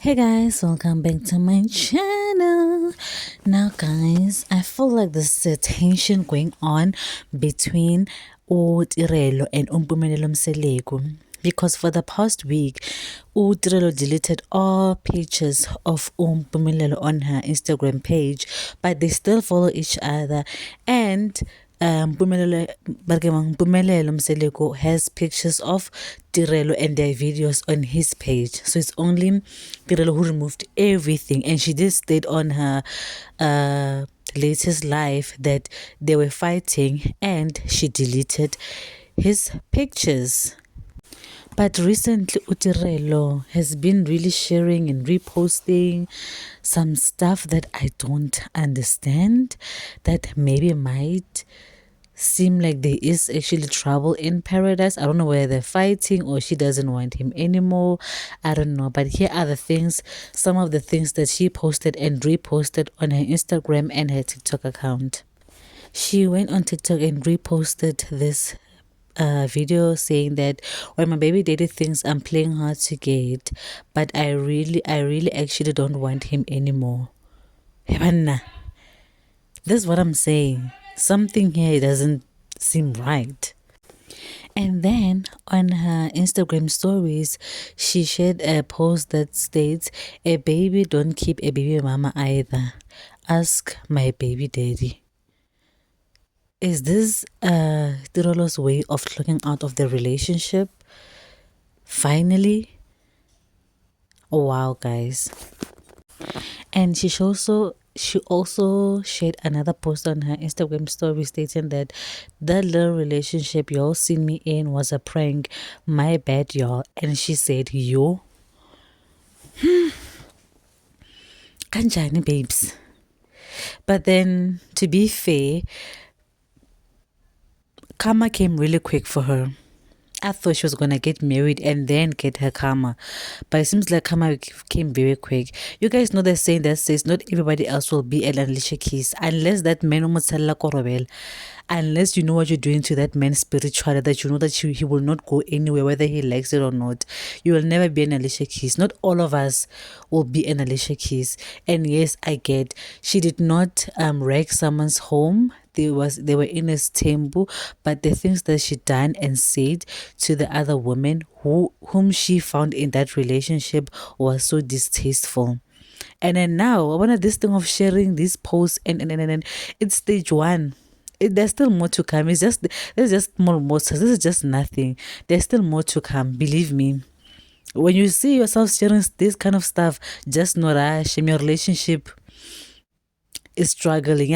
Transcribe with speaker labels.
Speaker 1: Hey guys, welcome back to my channel. Now guys, I feel like there's a tension going on between Tirelo and Umpumelelo Mseleku, because for the past week Tirelo deleted all pictures of Umpumelelo on her Instagram page, but they still follow each other. And Mpumelelo Mseleko has pictures of Tirelo and their videos on his page. So it's only Tirelo who removed everything. And she did state on her latest live that they were fighting and she deleted his pictures. But recently, Tirelo has been really sharing and reposting some stuff that I don't understand, that maybe might seem like there is actually trouble in paradise. I don't know whether they're fighting or she doesn't want him anymore. I don't know. But here are the things, some of the things that she posted and reposted on her Instagram and her TikTok account. She went on TikTok and reposted this video saying that when my baby daddy thinks I'm playing hard to get, but I really actually don't want him anymore. This is what I'm saying. Something here doesn't seem right. And then on her Instagram stories, she shared a post that states, "A baby don't keep a baby mama either. Ask my baby daddy." Is this Tirelo's way of clocking out of the relationship? Finally? Oh, wow, guys. And she also shared another post on her Instagram story stating that the little relationship y'all seen me in was a prank. My bad, y'all. And she said, yo. Kanjani, babes. But then, to be fair, karma came really quick for her. I thought she was gonna get married and then get her karma, but it seems like karma came very quick. You guys know the saying that says not everybody else will be an Alicia Keys unless that man korobel. Unless you know what you're doing to that man spiritually, that you know that he will not go anywhere whether he likes it or not. You will never be an Alicia Keys. Not all of us will be an Alicia Keys. And yes, I get she did not wreck someone's home. They were in a temple, but the things that she done and said to the other women whom she found in that relationship was so distasteful. And then now I wanted this thing of sharing these posts and it's stage one. There's still more to come. There's just small monsters. This is just nothing. There's still more to come. Believe me. When you see yourself sharing this kind of stuff, just know that your relationship is struggling.